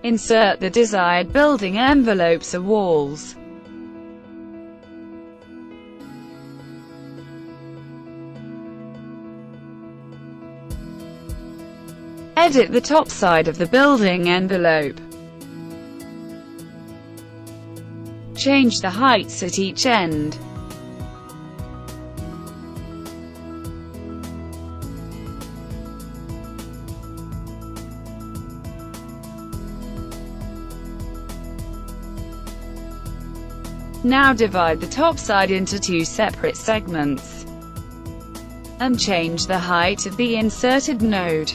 Insert the desired building envelopes or walls. Edit the top side of the building envelope. Change the heights at each end. Now divide the top side into two separate segments, and change the height of the inserted node.